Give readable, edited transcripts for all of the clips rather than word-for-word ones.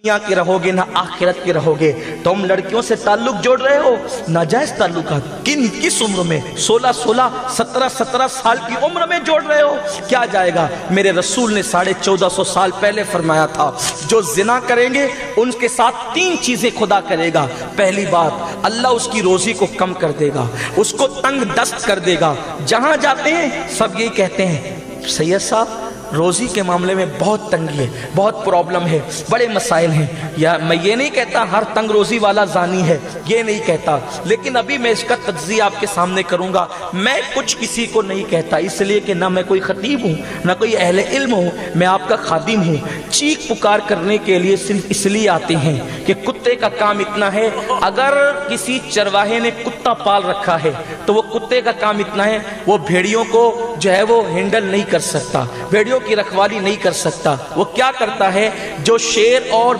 दुनिया के रहोगे ना आखिरत के रहोगे। तुम लड़कियों से ताल्लुक जोड़ रहे हो, नाजायज ताल्लुकात। किस उम्र में? 16, 17 साल की उम्र में जोड़ रहे हो, क्या जाएगा? मेरे रसूल ने 1450 साल पहले फरमाया था, जो जिना करेंगे उनके साथ 3 चीजें खुदा करेगा। पहली बात, अल्लाह उसकी रोजी को कम कर देगा, उसको तंग दस्त कर देगा। जहां जाते हैं सब यही कहते हैं, सैयद साहब रोजी के मामले में बहुत तंगी है, बहुत प्रॉब्लम है, बड़े मसाइल हैं। या मैं ये नहीं कहता हर तंग रोजी वाला जानी है, ये नहीं कहता, लेकिन अभी मैं इसका तज्जिया आपके सामने करूंगा। मैं कुछ किसी को नहीं कहता, इसलिए कि ना मैं कोई खतीब हूँ ना कोई अहले इल्म हूँ, मैं आपका खादिम हूँ। चीख पुकार करने के लिए सिर्फ इसलिए आते हैं कि कुत्ते का काम इतना है, अगर किसी चरवाहे ने कुत्ता पाल रखा है तो वो कुत्ते का काम इतना है, वो भेड़ियों को जो है वो हैंडल नहीं कर सकता, भेड़ियों की रखवाली नहीं कर सकता। वो क्या करता है, जो शेर और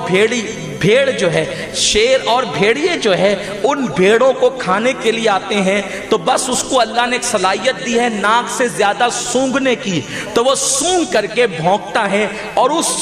भेड़ जो है, शेर और भेड़िए जो है, उन भेड़ों को खाने के लिए आते हैं, तो बस उसको अल्लाह ने एक सलाहियत दी है नाक से ज्यादा सूंघने की, तो वो सूंघ करके भौंकता है और उस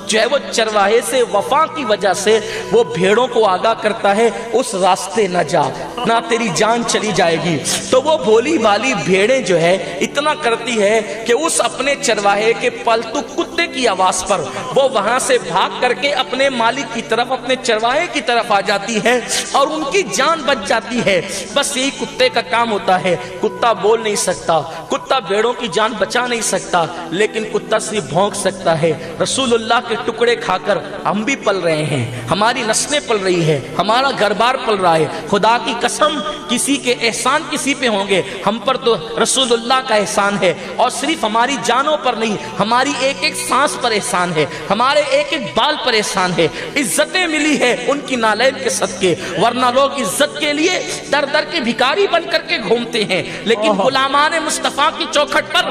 जो है वो चरवाहे से वफा की वजह से वो भेड़ों को आगाह करता है, उस रास्ते न जा, ना तेरी जान चली जाएगी। तो वो भोली भाली भेड़ें जो है इतना करती है कि उस अपने चरवाहे के पालतू कुत्ते की आवाज पर वो वहां से भाग करके अपने मालिक की तरफ, अपने चरवाहे की तरफ आ जाती है और उनकी जान बच जाती है। बस यही कुत्ते का काम होता है। कुत्ता बोल नहीं सकता, कुत्ता भेड़ों की जान बचा नहीं सकता, लेकिन कुत्ता सिर्फ भौंक सकता है। रसूलुल्लाह के टुकड़े खाकर हम भी पल रहे हैं, हमारी नस्लें पल रही है, हमारा घर बार पल रहा है। खुदा की कसम, किसी के एहसान किसी पे होंगे, हम पर तो रसूलुल्लाह का एहसान है, और सिर्फ हमारी जानों पर नहीं, हमारी एक एक सांस पर एहसान है, हमारे एक एक बाल पर एहसान है। इज्जतें मिली है उनकी नालैन के सदके, वरना लोग इज्जत के लिए दर दर के भिखारी बन करके घूमते हैं, लेकिन गुलामान मुस्तफा की चौखट पर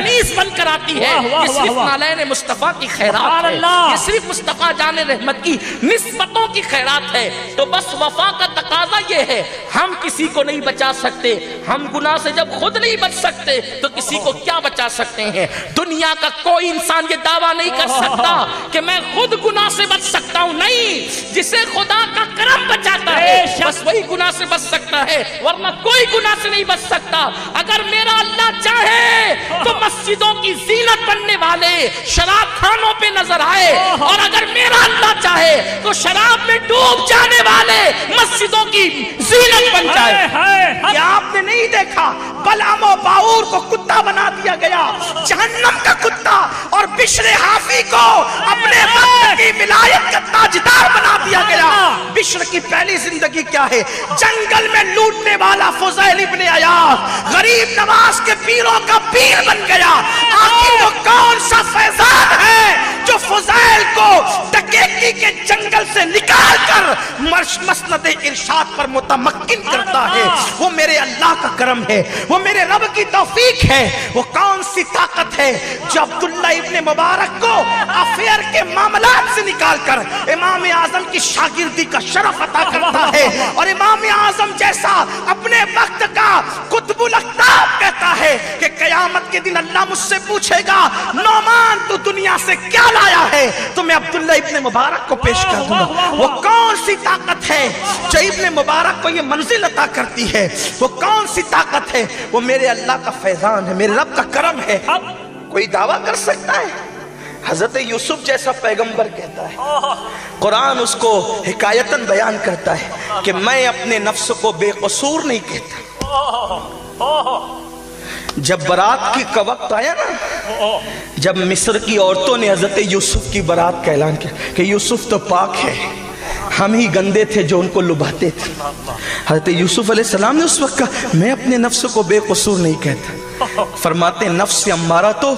इज्जत बनकर आती है। ये सिर्फ नालैन मुस्तफा की खैरात है, ये सिर्फ मुस्तफा जाने रहमत की निस्बतों की खैरात है। तो बस वफा का तकाजा ये है, हम किसी को नहीं बचा सकते, हम गुनाह से जब खुद नहीं बच सकते तो किसी को क्या बचा सकते हैं। दुनिया का कोई इंसान ये दावा नहीं कर सकता कि मैं खुद गुनाह से बच सकता हूं, नहीं, जिसे खुदा का करम बचाता है बस वही गुनाह से बच सकता है, वरना कोई गुनाह से नहीं बच सकता। अगर मेरा अल्लाह चाहे तो मस्जिदों की जीनत बनने वाले शराब खानों पे नजर आए, और अगर मेरा अल्लाह चाहे तो शराब में डूब जाने वाले मस्जिदों की जीनत बन जाए। क्या आपने नहीं देखा, बलाम और बाऊर को कुत्ता बना दिया गया, जहन्नम का कुत्ता, और बिश्र हाफी को अपने वक्त की विलायत का ताजदार बना दिया गया। बिश्र की पहली जिंदगी क्या है, जंगल में लूटने वाला फुज़ैल इब्ने अयाज गरीब नवाज के पीरों का पीर बन गया। आखिर वो कौन सा फैजान है जो फुज़ैल को डकैती के जंगल से निकाल कर मसनद इरशाद पर मुतमक्किन करता है? वो मेरे अल्लाह का करम है, वो मेरे रब की तौफीक है। वो कौन सी ताकत है जो अब्दुल्ला इब्ने मुबारक को अफेयर के मामलात से निकाल कर इमाम आजम की शागिर्दी का शरफ अता करता है, और इमाम आजम जैसा अपने वक्त का कुतुबुल अख्ताब कहता है कि क़यामत के दिन अल्लाह मुझसे पूछेगा, नौमान तू दुनिया से क्या लाया है, तो मैं अब्दुल्ला इब्ने मुबारक को पेश कर दूंगा। वो कौन सी ताकत है जो इब्ने मुबारक को ये मंजिल अता करती है? वो कौन सी ताकत है? वो मेरे अल्लाह का फैजान है, मेरे रब का करम है। कोई दावा कर सकता है? हजरत यूसुफ जैसा पैगंबर कहता है, कुरान उसको हिकायतन बयान करता है कि मैं अपने नफ्स को बेकसूर नहीं कहता। जब बारात की का वक्त आया ना, जब मिस्र की औरतों ने हजरत यूसुफ की बारात का ऐलान किया कि यूसुफ तो पाक है, हम ही गंदे थे जो उनको लुभाते थे, हजरत यूसुफ अलैहिस्सलाम ने उस वक्त कहा, मैं अपने नफ्स को बेकसूर नहीं कहता। फरमाते नफ्स अम्मारा तो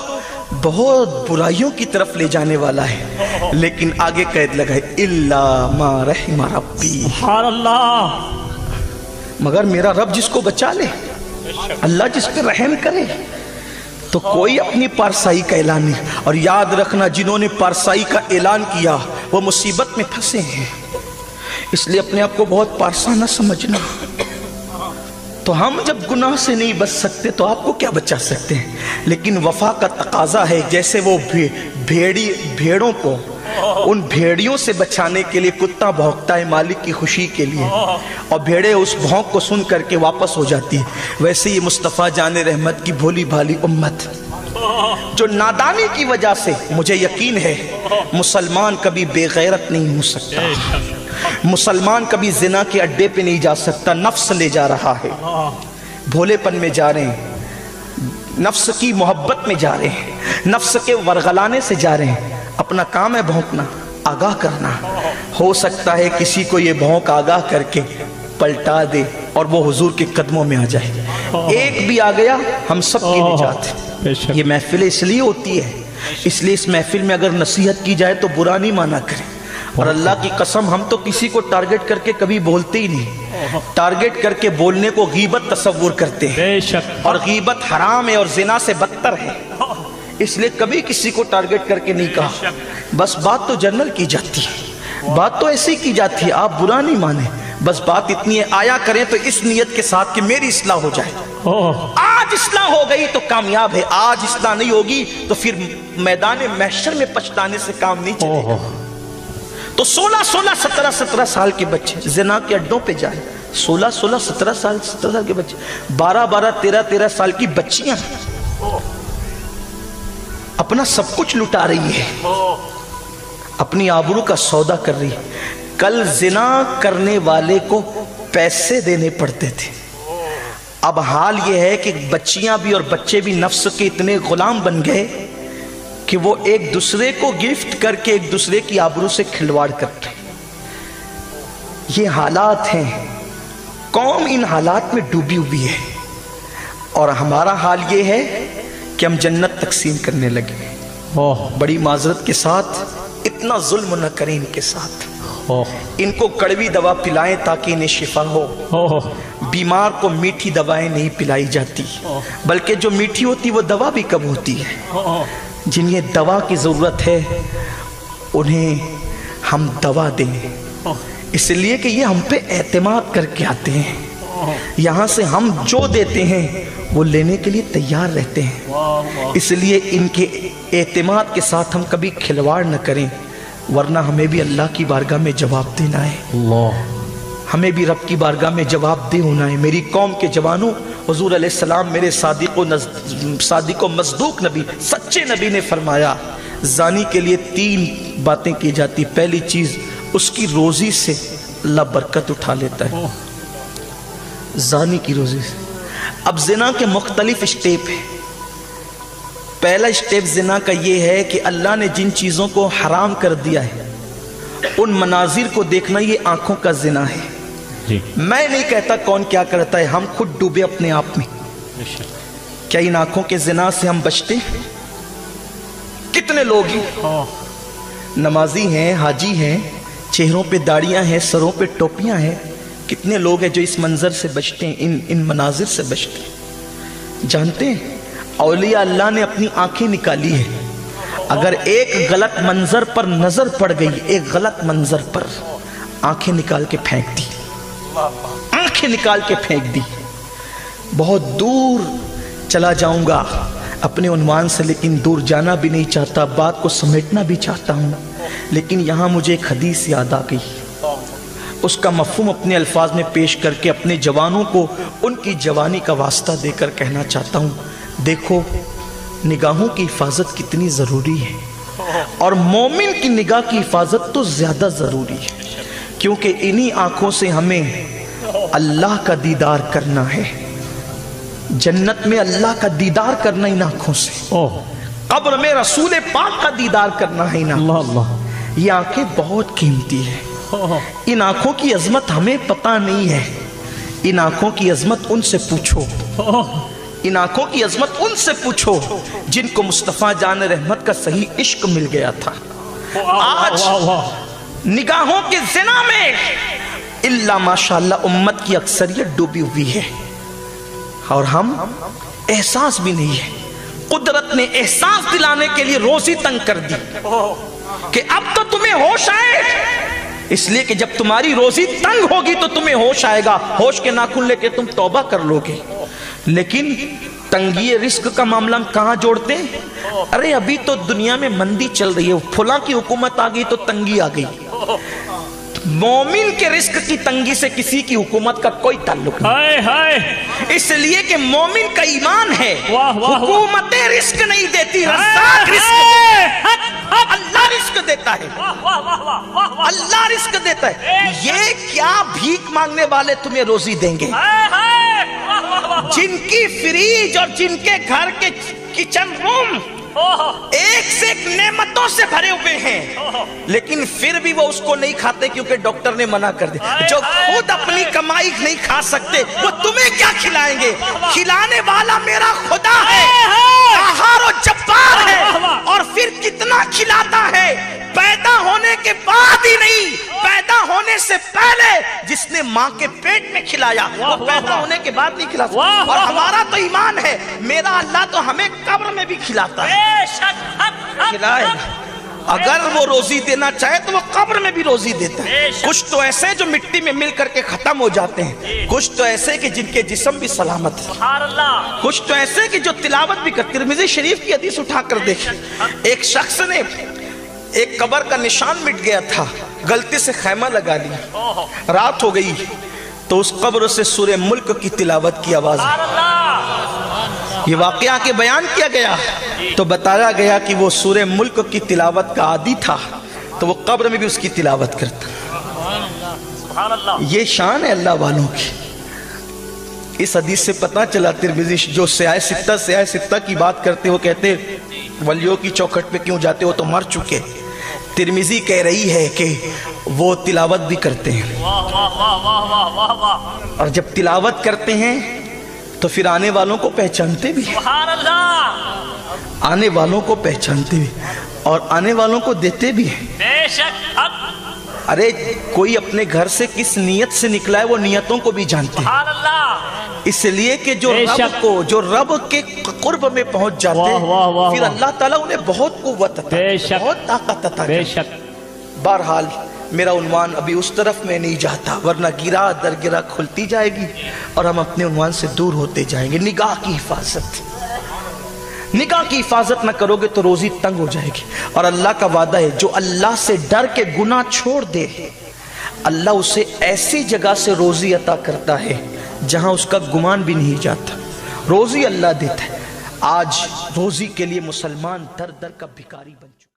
बहुत बुराइयों की तरफ ले जाने वाला है, लेकिन आगे कैद लगाए, इल्ला मा रहिमा रब्बी, मगर मेरा रब जिसको बचा ले, अल्लाह जिस पे रहम करे, तो कोई अपनी पारसाई का ऐलान नहीं। और याद रखना, जिन्होंने पारसाई का ऐलान किया वो मुसीबत में फंसे हैं, इसलिए अपने आप को बहुत पारसा न समझना। तो हम जब गुनाह से नहीं बच सकते तो आपको क्या बचा सकते हैं? लेकिन वफा का तकाजा है, जैसे वो भेड़ों को उन भेड़ियों से बचाने के लिए कुत्ता भौंकता है मालिक की खुशी के लिए, और भेड़े उस भौंक को सुन करके वापस हो जाती है। वैसे ही मुस्तफ़ा जान रहमत की भोली भाली उम्मत जो नादानी की वजह से, मुझे यकीन है मुसलमान कभी बेगैरत नहीं हो सकता, मुसलमान कभी जिना के अड्डे पे नहीं जा सकता। नफ्स ले जा रहा है, भोलेपन में जा रहे हैं, नफ्स की मोहब्बत में जा रहे हैं, नफ्स के वरगलाने से जा रहे हैं। अपना काम है भौंकना, आगाह करना। हो सकता है किसी को ये भौंक आगाह करके पलटा दे और वो हुजूर के कदमों में आ जाए। एक भी आ गया हम सब की निजात है। ये महफिल इसलिए होती है, इसलिए इस महफिल में अगर नसीहत की जाए तो बुरा नहीं माना करें। और अल्लाह की कसम हम तो किसी को टारगेट करके कभी बोलते ही नहीं, टारगेट करके बोलने को गीबत तसव्वुर करते हैं, और गीबत हराम है और जिना से बदतर है, इसलिए कभी किसी को टारगेट करके नहीं कहा। बस बात तो जनरल की जाती है, बात तो ऐसी की जाती है, आप बुरा नहीं माने, बस बात इतनी है आया करें तो इस नियत के साथ कि मेरी इस्लाह हो जाए। आज इस्लाह हो गई तो कामयाब है, आज इस्लाह नहीं होगी तो फिर मैदान महशर में पछताने से काम नहीं चलेगा। तो 16-16, 17-17 साल के बच्चे जिना के अड्डों पे जाए, 16-16, 17 साल के बच्चे, 12-12, 13-13 साल की बच्चियां अपना सब कुछ लुटा रही है, अपनी आबरू का सौदा कर रही है। कल जिना करने वाले को पैसे देने पड़ते थे, अब हाल यह है कि बच्चियां भी और बच्चे भी नफ्स के इतने गुलाम बन गए कि वो एक दूसरे को गिफ्ट करके एक दूसरे की आबरू से खिलवाड़ करते। ये हालात हैं, कौम इन हालात में डूबी हुई है, और हमारा हाल ये है कि हम जन्नत तकसीम करने लगे। बड़ी माजरत के साथ इतना जुल्म न करें इनके साथ, इनको कड़वी दवा पिलाएं ताकि इन्हें शिफा हो। बीमार को मीठी दवाएं नहीं पिलाई जाती, बल्कि जो मीठी होती वो दवा भी कब होती है। जिन्हें दवा की ज़रूरत है उन्हें हम दवा दें, इसलिए कि ये हम पे एतमाद करके आते हैं। यहाँ से हम जो देते हैं वो लेने के लिए तैयार रहते हैं, इसलिए इनके एतमाद के साथ हम कभी खिलवाड़ न करें, वरना हमें भी अल्लाह की बारगाह में जवाब देना है, हमें भी रब की बारगाह में जवाब दे होना है। मेरी कौम के जवानों, हुजूर अलैहिस्सलाम मेरे सादिको मज़दूक नबी, सच्चे नबी ने फरमाया जानी के लिए 3 बातें की जाती। पहली चीज उसकी रोजी से अल्लाह बरकत उठा लेता है, जानी की रोजी से। अब जिना के मुख्तलिफ स्टेप है। पहला स्टेप जिना का ये है कि अल्लाह ने जिन चीज़ों को हराम कर दिया है उन मनाजिर को देखना, ये आंखों का जिना है। मैं नहीं कहता कौन क्या करता है, हम खुद डूबे अपने आप में। क्या इन आंखों के जिना से हम बचते? कितने लोग हैं, नमाजी हैं, हाजी हैं, चेहरों पे दाढ़ियां हैं, सरों पे टोपियां हैं, कितने लोग हैं जो इस मंजर से बचते हैं, इन मनाजिर से बचते हैं। जानते हैं औलिया अल्लाह ने अपनी आंखें निकाली है। अगर एक गलत मंजर पर नजर पड़ गई, एक गलत मंजर पर आंखें निकाल के फेंक दी, आंखें निकाल के फेंक दी। बहुत दूर चला जाऊंगा अपने उन्वान से, लेकिन दूर जाना भी नहीं चाहता, बात को समेटना भी चाहता हूं, लेकिन यहां मुझे एक हदीस याद आ गई। उसका मफहूम अपने अल्फाज में पेश करके अपने जवानों को उनकी जवानी का वास्ता देकर कहना चाहता हूं, देखो निगाहों की हिफाजत कितनी ज़रूरी है, और मोमिन की निगाह की हिफाजत तो ज़्यादा ज़रूरी है, क्योंकि इन्हीं आँखों से हमें अल्लाह का दीदार करना है। जन्नत में अल्लाह का दीदार करना इन आँखों से, कब्र में रसूल पाक का दीदार करना है इन आँखों से। ये आँखें बहुत कीमती है। इन आँखों की अजमत हमें पता नहीं है, इन आँखों की अजमत उनसे पूछो, इन आंखों की अजमत उनसे पूछो जिनको मुस्तफा जान रहमत का सही इश्क मिल गया था। आज निगाहों के ज़िना में इल्ला माशाअल्लाह उम्मत की अक्सरियत डूबी हुई है, और हम एहसास भी नहीं है। कुदरत ने एहसास दिलाने के लिए रोजी तंग कर दी कि अब तो तुम्हें होश आए, इसलिए कि जब तुम्हारी रोजी तंग होगी तो तुम्हें होश आएगा, होश के नाखून लेके तुम तौबा कर लोगे। लेकिन तंगी रिस्क का मामला हम कहाँ जोड़ते हैं? अरे अभी तो दुनिया में मंदी चल रही है, फुला की हुकूमत आ गई तो तंगी आ गई। मोमिन के रिस्क की तंगी से किसी की हुकूमत का कोई ताल्लुक नहीं, इसलिए कि मोमिन का ईमान है। हुकूमतें रिस्क नहीं देती, रज़्ज़ाक़ रिस्क देता है, अल्लाह रिस्क देता है, अल्लाह रिस्क देता है। ये क्या भीख मांगने वाले तुम्हें रोजी देंगे? जिनकी फ्रिज और जिनके घर के किचन रूम एक से एक नेमतों से भरे हुए हैं, लेकिन फिर भी वो उसको नहीं खाते क्योंकि डॉक्टर ने मना कर दिया। जो खुद अपनी कमाई नहीं खा सकते वो तुम्हें क्या खिलाएंगे? खिलाने वाला मेरा खुदा है, कहार और जब्बार है, और फिर कितना खिलाता है। पैदा होने के बाद ही नहीं, पैदा होने से पहले जिसने माँ के पेट में खिलाया वो पैदा होने के बाद नहीं खिला सकता। और हमारा तो ईमान है, मेरा अल्लाह तो हमें कब्र में भी खिलाता है, खिलाएगा। अगर वो रोजी देना चाहे तो वो कब्र में भी रोजी देता है। कुछ तो ऐसे जो मिट्टी में मिल करके खत्म हो जाते हैं, कुछ तो ऐसे कि जिनके जिस्म भी सलामत है, कुछ तो ऐसे कि जो तिलावत भी करते। तिरमिज़ी शरीफ की हदीस उठाकर देखें, एक शख्स ने एक कब्र का निशान मिट गया था, गलती से खैमा लगा लिया, रात हो गई तो उस कब्र से सूरह मुल्क की तिलावत की आवाज आई। ये वाकया के बयान किया गया तो बताया गया कि वो सूरह मुल्क की तिलावत का आदी था, तो वो कब्र में भी उसकी तिलावत करता। ये शान है अल्लाह वालों की। इस हदीस से पता चला, तिरमिज़ी जो स्याह सित्ता की बात करते हो, कहते वलियों की चौखट पे क्यों जाते हो, तो मर चुके। तिरमिज़ी कह रही है कि वो तिलावत भी करते हैं, और जब तिलावत करते हैं तो फिर आने वालों को पहचानते भी, आने वालों को पहचानते भी और आने वालों को देते भी हैं। अरे कोई अपने घर से किस नियत से निकला है वो नियतों को भी जानते हैं, इसलिए कि जो रब के कुर्ब में पहुंच जाते हैं फिर अल्लाह ताला उन्हें बहुत कुव्वत अता, बहुत ताकत अता। बहरहाल मेरा उन्वान अभी उस तरफ में नहीं जाता, वरना गिरा दर गिरा खुलती जाएगी और हम अपने उन्वान से दूर होते जाएंगे। निगाह की हिफाजत, निगाह की हिफाजत न करोगे तो रोजी तंग हो जाएगी। और अल्लाह का वादा है, जो अल्लाह से डर के गुनाह छोड़ दे, अल्लाह उसे ऐसी जगह से रोजी अता करता है जहां उसका गुमान भी नहीं जाता। रोजी अल्लाह देता है। आज रोजी के लिए मुसलमान दर दर का भिखारी बन चुका।